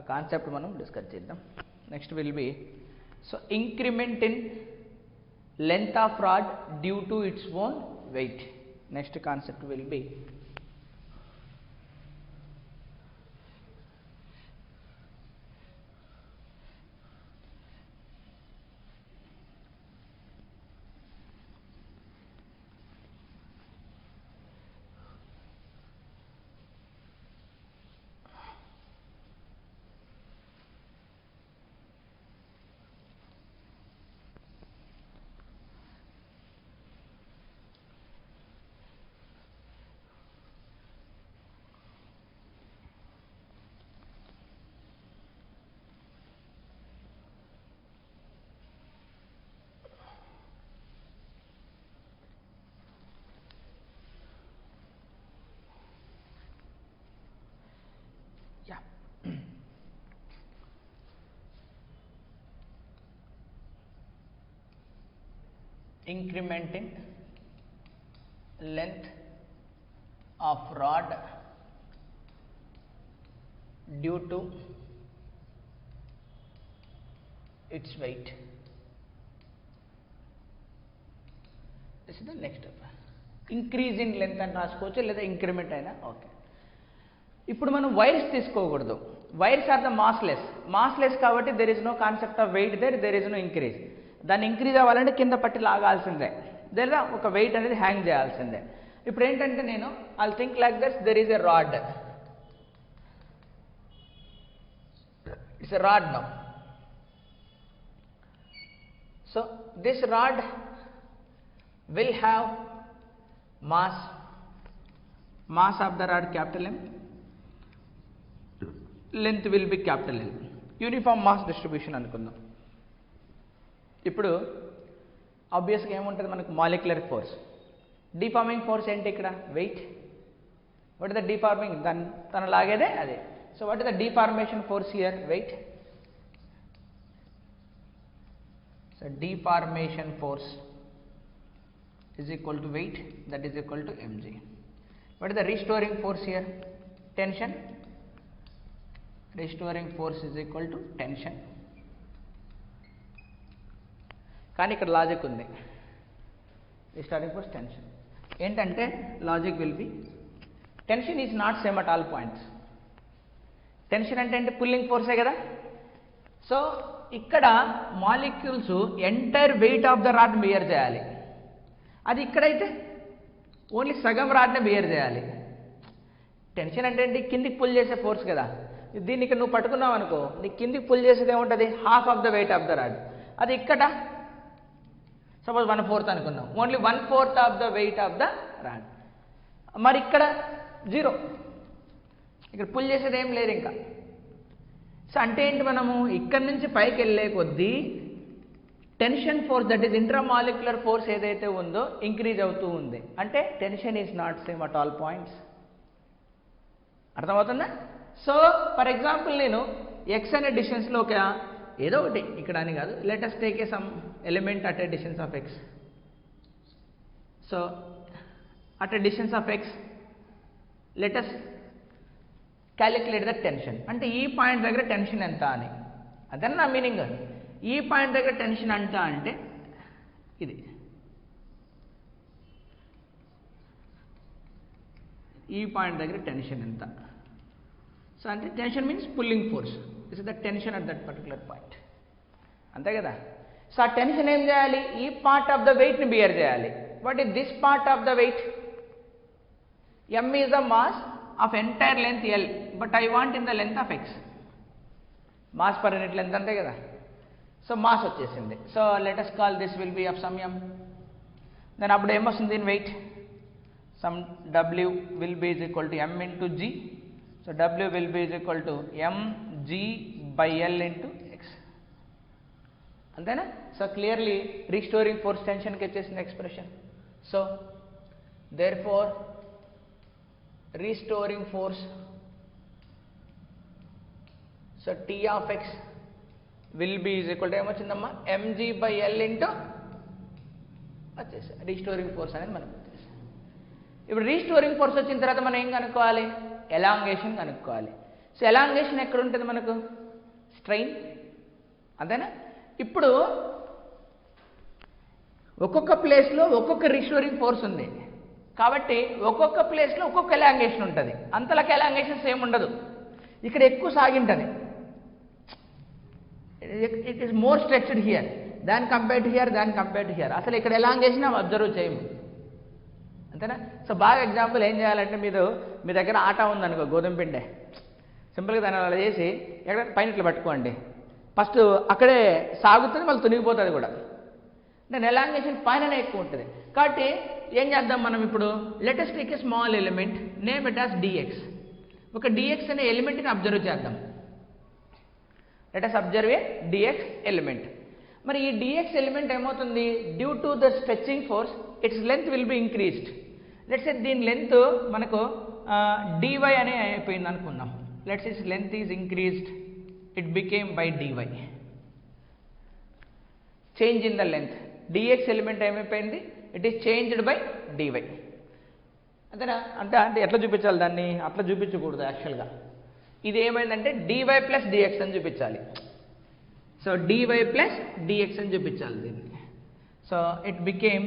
ఆ కాన్సెప్ట్ మనం డిస్కస్ చేద్దాం. Next will be so increment in length of rod due to its own weight. Next concept will be increment in length of rod due to its weight. This is the next step. Increase in length అని రాసుకోవచ్చు లేదా increment అయినా okay. ఇప్పుడు మనం wires తీసుకోకూడదు. Wires are the massless కాబట్టి there is no concept of weight there is no increase. దాన్ని increase అవ్వాలంటే కింద పట్టి లాగాల్సిందే లేదా ఒక వెయిట్ అనేది హ్యాంగ్ చేయాల్సిందే. ఇప్పుడు ఏంటంటే నేను I'll think like this, there is a rod, it's a rod now. So this rod will have mass of the rod capital M, length will be capital L. Uniform mass distribution అనుకుందాం. ఇప్పుడు ఆబ్వియస్గా ఏముంటుంది మనకు molecular force, deforming force ఏంటి ఇక్కడ weight. What is the deforming తన లాగేదే అదే. So what is the deformation force here weight. So deformation force is equal to weight, that is equal to mg. What is the restoring force here? Tension. Restoring force is equal to tension. కానీ ఇక్కడ logic ఉంది. Restoring force tension ఏంటంటే logic will be tension is not same at all points. Tension అంటే ఏంటి pulling ఫోర్సే కదా. So ఇక్కడ molecules entire weight of the rod bear చేయాలి. అది ఇక్కడైతే ఓన్లీ సగం రాడ్నే బియర్ చేయాలి. టెన్షన్ అంటే ఏంటి కిందికి పుల్ చేసే ఫోర్స్ కదా. దీన్ని ఇక్కడ నువ్వు పట్టుకున్నావు అనుకో, నీకు కిందికి పుల్ చేసేది ఏముంటుంది half of the wait of the rod. అది ఇక్కడ సపోజ్ 1/4 అనుకున్నాం, only 1/4 of the wait of the rod. మరి ఇక్కడ 0, ఇక్కడ పుల్ చేసేది ఏం లేదు ఇంకా. సో అంటే ఏంటి మనము ఇక్కడ నుంచి పైకి వెళ్ళే కొద్దీ tension force that is intramolecular force ఏదైతే ఉందో ఇంక్రీజ్ అవుతూ ఉంది. అంటే tension is not same at all points. అర్థమవుతుందా. సో ఫర్ ఎగ్జాంపుల్ నేను ఎక్స్ అనే డిస్టెన్స్లో ఒక ఏదో ఒకటి ఇక్కడ అని కాదు, let us take a some element at a distance of X. So at a distance of X let us calculate the tension. అంటే ఈ పాయింట్ దగ్గర టెన్షన్ ఎంత అని, అదే నా మీనింగ్. ఈ పాయింట్ దగ్గర టెన్షన్ అంట అంటే ఇది, ఈ పాయింట్ దగ్గర టెన్షన్ ఎంత. సో అంటే tension means pulling force. This is the tension at that particular point, అంతే కదా. సో ఆ టెన్షన్ ఏం చేయాలి, ఈ పార్ట్ ఆఫ్ ద వెయిట్ని బియర్ చేయాలి. What is this part of the weight? m is the mass of entire length l, but I want in the length of x. Mass per unit length అంతే కదా. So mass వచ్చేసింది. So let us call this will be of some m. Then అప్పుడు ఏమొస్తుంది in weight, sum w will be is equal to m into g. So w will be is equal to mg by l into x, అంతేనా. So clearly restoring force టెన్షన్కి వచ్చేసింది expression. So therefore restoring force, so t of x will be is equal to ఏమొచ్చిందమ్మా mg by l into వచ్చేసి restoring force అనేది మనకు వచ్చేసి. ఇప్పుడు restoring force వచ్చిన తర్వాత మనం ఏం కనుక్కోవాలి, ఎలాంగేషన్ కనుక్కోవాలి. సో ఎలాంగేషన్ ఎక్కడ ఉంటుంది మనకు? స్ట్రెయిన్, అంతేనా? ఇప్పుడు ఒక్కొక్క ప్లేస్లో ఒక్కొక్క రిస్టోరింగ్ ఫోర్స్ ఉంది కాబట్టి ఒక్కొక్క ప్లేస్లో ఒక్కొక్క ఎలాంగేషన్ ఉంటుంది. అంతలకు ఎలాంగేషన్ సేమ్ ఉండదు. ఇక్కడ ఎక్కువ సాగింటుంది, it is more stretched here దాని కంపేర్ టు హియర్, దాని కంపేర్ టు హియర్. అసలు ఇక్కడ ఎలాంగేషన్ అబ్జర్వ్ చేయము, అంతేనా? సో బాగా ఎగ్జాంపుల్ ఏం చేయాలంటే, మీ దగ్గర ఆటా ఉందనుకో, గోధుమ పిండే, సింపుల్గా దాన్ని అలా చేసి ఎక్కడ పైన ఇట్లా పట్టుకోండి, ఫస్ట్ అక్కడే సాగుతుంది, మళ్ళీ తునిగిపోతుంది కూడా. దాని ఎలాంగేషన్ పైననే ఎక్కువ ఉంటుంది. కాబట్టి ఏం చేద్దాం మనం ఇప్పుడు? Let us take a small element, name it as d x. ఒక డిఎక్స్ అనే ఎలిమెంట్ని అబ్జర్వ్ చేద్దాం. Let us observe a d x element. మరి ఈ డిఎక్స్ ఎలిమెంట్ ఏమవుతుంది? Due to the stretching force its length will be increased. Let's say దీని లెంత్ మనకు dy అనే అయిపోయింది అనుకుందాం. Let's its length is increased, it became by dy. Change in the length, dx element ఏమైపోయింది? It is changed by dy. అంతేనా? అంటే ఎట్లా చూపించాలి దాన్ని? అట్లా చూపించకూడదు యాక్చువల్గా. ఇది ఏమైందంటే dy ప్లస్ dx అని చూపించాలి. సో dy ప్లస్ dx అని చూపించాలి దీన్ని. So it became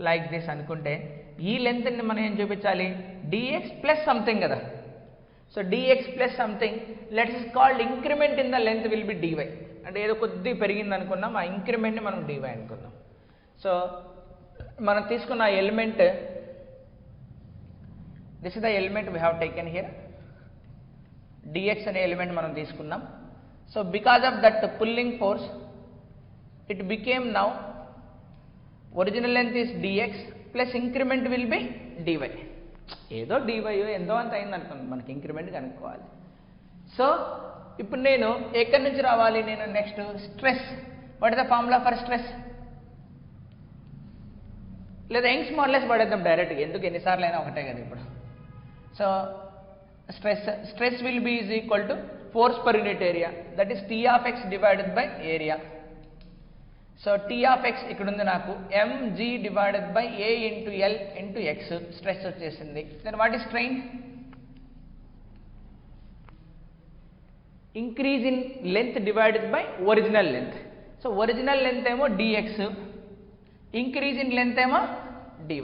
like this అనుకుంటే ఈ లెంత్ని మనం ఏం చూపించాలి? dx ప్లస్ సంథింగ్ కదా. So dx plus something, let's is called increment in the length will B dy. అంటే ఏదో కొద్ది పెరిగింది అనుకున్నాం, ఆ ఇంక్రిమెంట్ని మనం dy అనుకుందాం. సో మనం తీసుకున్న element, this is the element we have taken here. dx అనే ఎలిమెంట్ మనం తీసుకున్నాం. So because of that pulling force it became now original length is dx plus increment will be dy. ఏదో dy ఎంతో అంత అయింది అనుకోండి, మనకి ఇంక్రిమెంట్ కనుక్కోవాలి. సో ఇప్పుడు నేను ఎక్కడి నుంచి రావాలి? నేను next stress. What is the formula for stress? లేదా యంగ్స్ మాడ్యులస్ పడేద్దాం డైరెక్ట్గా, ఎందుకు ఎన్నిసార్లు అయినా ఒకటే కదా ఇప్పుడు. So stress will be is equal to force per unit area, that is T of x divided by area. So T of x ఇక్కడ ఉంది నాకు, mg divided by a into l into x stress వచ్చేసింది. Then what is strain? Increase in length divided by original length. So original length ఏమో dx, increase in length ఏమో dy.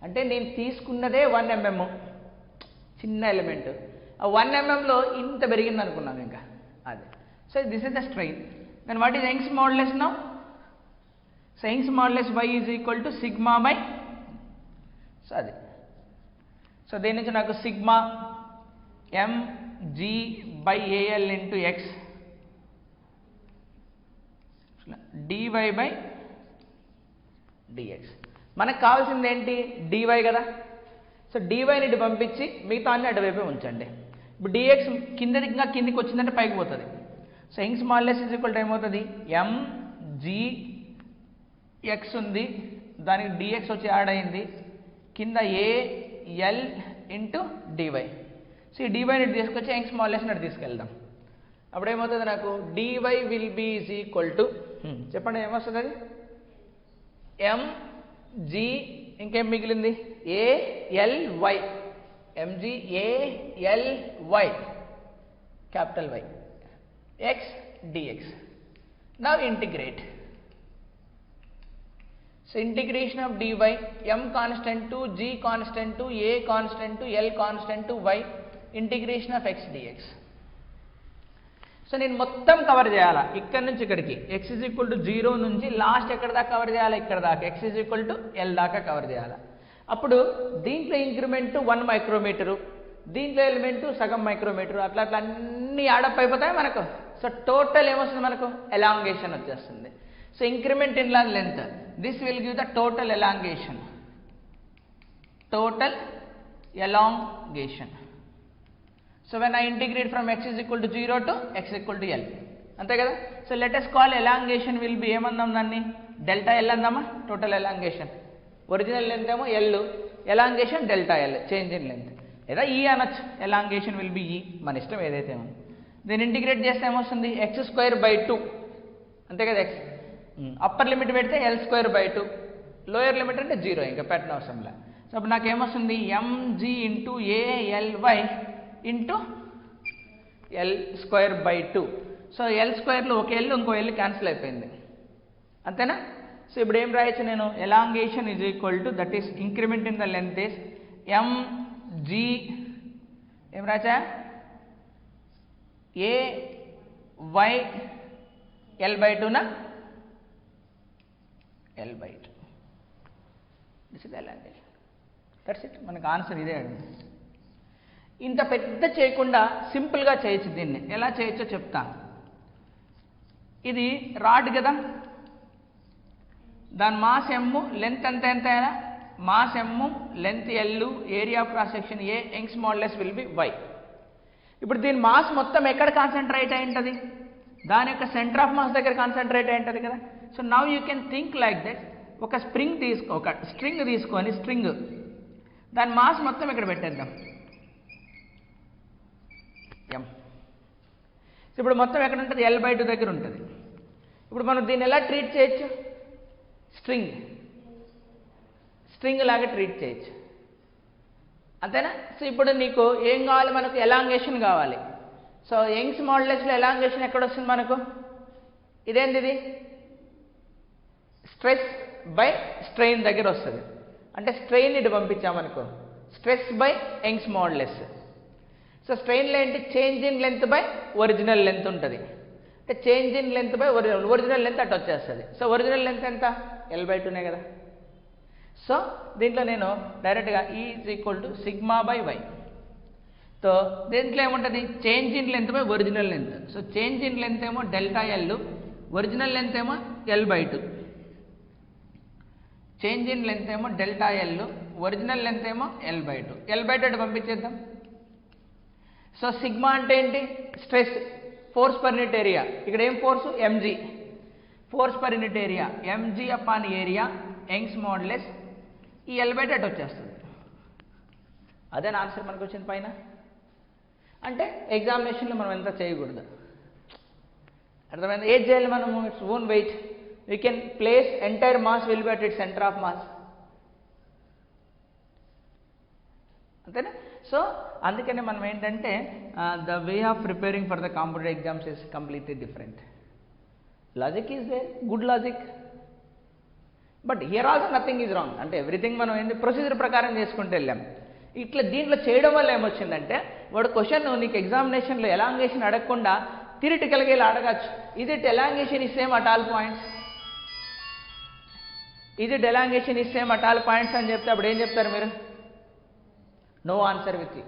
అంటే నేను తీసుకున్నదే 1 mm, చిన్న element. ఆ 1 mmలో ఇంత పెరిగింది అనుకున్నాను ఇంకా అదే. So this is the strain. Then what is Young's modulus now? So Young's modulus y is equal to sigma by, so అది. సో దీని నుంచి నాకు sigma mg by al into x dy by dx. మనకు కావాల్సింది ఏంటి? dy కదా. So dyని ఇటు పంపించి మిగతా అన్ని అటువైపే ఉంచండి. ఇప్పుడు dx కిందకి ఇంకా కిందికి వచ్చిందంటే పైకి పోతుంది. So Young's modulus is equal to ఏమవుతుంది? mg x ఉంది, దానికి dx వచ్చి యాడ్ అయింది, కింద al ఇంటూ dy. సో ఈ dyని ఇటు తీసుకొచ్చి యంగ్స్ మాడ్యులస్ని అటు తీసుకెళ్దాం. అప్పుడు ఏమవుతుంది నాకు? dy will be is equal to, చెప్పండి ఏమొస్తుంది అది? mg ఇంకేం మిగిలింది? ALY, mg ALY, capital Y, x dx. Now integrate. So integration of dy, m constant to g constant to a constant to l constant to y, integration of x dx. So నేను మొత్తం cover చేయాలా ఇక్కడ నుంచి ఇక్కడికి, x is equal to 0 నుంచి last ఎక్కడ దాకా cover చేయాలా? ఇక్కడ దాకా, x is equal to l దాకా కవర్ చేయాలా. అప్పుడు దీంట్లో ఇంక్రిమెంట్ 1 మైక్రోమీటరు, దీంట్లో ఎలిమెంట్ సగం మైక్రోమీటరు, అట్లా అట్లా అన్ని యాడప్ అయిపోతాయి మనకు. సో టోటల్ ఏమొస్తుంది మనకు? ఎలాంగేషన్ వచ్చేస్తుంది. So increment in length, this will give the total elongation. Total elongation. So when I integrate from x is equal to 0 to x equal to l, అంతే కదా. So let us call elongation will be ఏమందాం దాన్ని? Delta l అందామా? Total elongation. Original length ఏమో l, elongation delta l, change in length, లేదా ఈ అనొచ్చు. Elongation will be ఈ, మన ఇష్టం ఏదైతే ఏమో. దీన్ని ఇంటిగ్రేట్ చేస్తే ఏమొస్తుంది? x²/2, అంతే కదా. x అప్పర్ లిమిట్ పెడితే l²/2, లోయర్ లిమిట్ అంటే 0, ఇంకా పెట్టిన అవసరం లే. సో అప్పుడు నాకు ఏమొస్తుంది? mg into ALY into l square by 2. So l స్క్వేర్లో ఒక ఎల్ ఇంకో ఎల్ క్యాన్సిల్ అయిపోయింది, అంతేనా? సో ఇప్పుడు ఏం రాయొచ్చు నేను, elongation is equal to that is increment in the length is m g, ఏం రాచా, a y l by 2 l by 2. This is elongation. That's it, మనకు ఆన్సర్ ఇదే అడిగింది. ఇంత పెద్ద చేయకుండా సింపుల్గా చేయొచ్చు. దీన్ని ఎలా చేయొచ్చో చెప్తా. ఇది రాడ్ కదా, దాని మాస్ ఎమ్, లెంత్ ఎంత mass M, length L, area of cross section A, Young's modulus will be Y. ఇప్పుడు దీని మాస్ మొత్తం ఎక్కడ కాన్సన్ట్రేట్ అయి ఉంటుంది, దాని యొక్క సెంటర్ ఆఫ్ మాస్ దగ్గర కాన్సన్ట్రేట్ అయి ఉంటుంది కదా. So now you can think like that, ఒక స్ట్రింగ్ తీసుకొని స్ట్రింగ్ దాని మాస్ మొత్తం ఇక్కడ పెట్టేద్దాం ఎం. ఇప్పుడు మొత్తం ఎక్కడ ఉంటుంది, ఎల్ బై 2 దగ్గర ఉంటుంది. ఇప్పుడు మనం దీన్ని ఎలా ట్రీట్ చేయొచ్చు, స్ట్రింగ్ లాగా ట్రీట్ చేయొచ్చు, అంతేనా? సో ఇప్పుడు నీకు ఏం కావాలి, మనకు ఎలాంగేషన్ కావాలి. సో యంగ్స్ మాడ్యులస్లో ఎలాంగేషన్ ఎక్కడ వస్తుంది మనకు, ఇదేంది, ఇది స్ట్రెస్ బై స్ట్రెయిన్ దగ్గర వస్తుంది. అంటే స్ట్రెయిన్ ఇటు పంపించామనుకో, stress by Young's modulus. So స్ట్రెయిన్లో ఏంటి, change in length by original length ఉంటుంది. అంటే change in length by original length అటు వచ్చేస్తుంది. సో ఒరిజినల్ లెంత్ ఎంత, ఎల్ బై 2 కదా. సో దీంట్లో నేను డైరెక్ట్గా e is equal to sigma by Y. So దీంట్లో ఏముంటుంది, change in length by original length. So change in length ఏమో డెల్టా ఎల్, ఒరిజినల్ లెంత్ ఏమో l by 2. Change in length ఏమో డెల్టా ఎల్, ఒరిజినల్ లెంత్ ఏమో l by 2. L by 2 పంపించేద్దాం. So sigma అంటే ఏంటి, stress, force per unit area. ఇక్కడ ఏం force, m g, force per unit area, m g upon area, Young's modulus, ఈ l by 2 వచ్చేస్తుంది. అదే ఆన్సర్ మనకు వచ్చింది పైన. అంటే ఎగ్జామినేషన్లో మనం ఎంత చేయకూడదు, అర్థమైంది? ఏది చేయాలి మనము, it's own weight. We can place entire mass will be at it centre of mass, అంతేనా? సో అందుకనే మనం ఏంటంటే the way of preparing for the competitive exams is completely different. Logic is there, good logic, but here also nothing is wrong. అంటే everything మనం ఏంటి procedure ప్రకారం చేసుకుంటూ వెళ్ళాం. ఇట్లా దీంట్లో చేయడం వల్ల ఏమొచ్చిందంటే, వాడు క్వశ్చన్ నీకు ఎగ్జామినేషన్లో ఎలాంగేషన్ అడగకుండా థియరిటికల్గా ఇలా అడగచ్చు. ఇది elongation is same at all points, ఇది elongation is same at all points అని చెప్తే అప్పుడు ఏం చెప్తారు మీరు, no answer with you.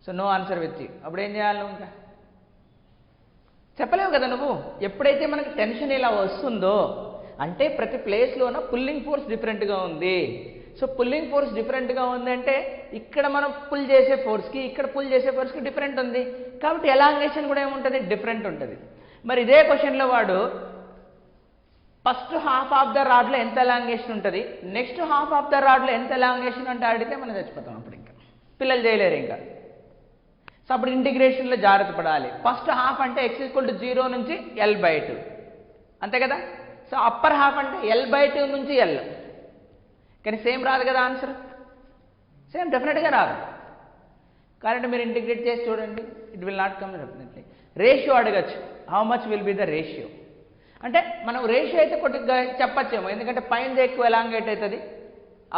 So no answer with you, అప్పుడు ఏం చేయాలి నువ్వు, ఇంకా చెప్పలేవు కదా నువ్వు. ఎప్పుడైతే మనకు టెన్షన్ ఇలా వస్తుందో అంటే ప్రతి ప్లేస్లోన పుల్లింగ్ ఫోర్స్ డిఫరెంట్గా ఉంది. సో పుల్లింగ్ ఫోర్స్ డిఫరెంట్గా ఉందంటే ఇక్కడ మనం పుల్ చేసే ఫోర్స్కి, ఇక్కడ పుల్ చేసే ఫోర్స్కి డిఫరెంట్ ఉంది. కాబట్టి ఎలాంగేషన్ కూడా ఏముంటుంది, డిఫరెంట్ ఉంటుంది. మరి ఇదే క్వశ్చన్లో వాడు ఫస్ట్ హాఫ్ ఆఫ్ ద రాడ్లో ఎంత ఎలాంగేషన్ ఉంటుంది, నెక్స్ట్ హాఫ్ ఆఫ్ ద రాడ్లో ఎంత ఎలాంగేషన్ అంటే అడిగితే మనం చచ్చిపోతాం. అప్పుడు ఇంకా పిల్లలు చేయలేరు ఇంకా. సో అప్పుడు ఇంటిగ్రేషన్లో జాగ్రత్త పడాలి. ఫస్ట్ హాఫ్ అంటే x = 0 నుంచి ఎల్ బై 2, అంతే కదా. సో అప్పర్ హాఫ్ అంటే ఎల్ బై 2 నుంచి ఎల్. కానీ సేమ్ రాదు కదా ఆన్సర్, సేమ్ డెఫినెట్గా రాదు. కాబట్టి మీరు ఇంటిగ్రేట్ చేసి చూడండి, it will not come definitely. Ratio అడగచ్చు, how much will be the ratio అంటే మనం రేషియో అయితే కొద్దిగా చెప్పచ్చేమో, ఎందుకంటే పైన ఎక్కువ ఎలాంగేట్ అవుతుంది,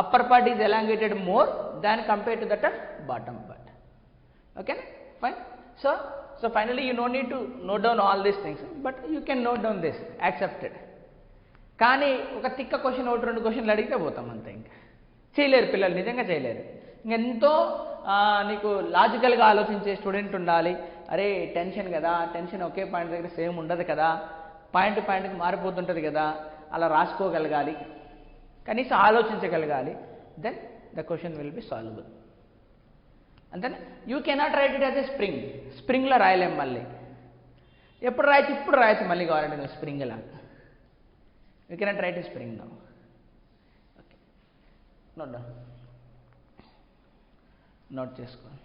upper part is elongated more than compare to that of bottom part. ఓకేనా, fine. So finally you no need to note down all these things, but you can note down this, accepted. కానీ ఒక తిక్క question, 1-2 క్వశ్చన్లు అడిగితే పోతాం అంతే. ఇంకా చేయలేరు పిల్లలు, నిజంగా చేయలేరు. ఇంకెంతో నీకు లాజికల్గా ఆలోచించే స్టూడెంట్ ఉండాలి. అరే టెన్షన్ కదా, టెన్షన్ ఒకే పాయింట్ దగ్గర సేమ్ ఉండదు కదా, పాయింట్ పాయింట్కి మారిపోతుంటుంది కదా, అలా రాసుకోగలగాలి, కనీసం ఆలోచించగలగాలి. Then the question will be solvable. అంతేనా. You cannot write it as a స్ప్రింగ్లో రాయలేం. మళ్ళీ ఎప్పుడు రాయచ్చు, ఇప్పుడు రాయచ్చు మళ్ళీ కావాలంటే నువ్వు స్ప్రింగ్లా. You cannot write a spring now. Okay, note down, note చేసుకోండి.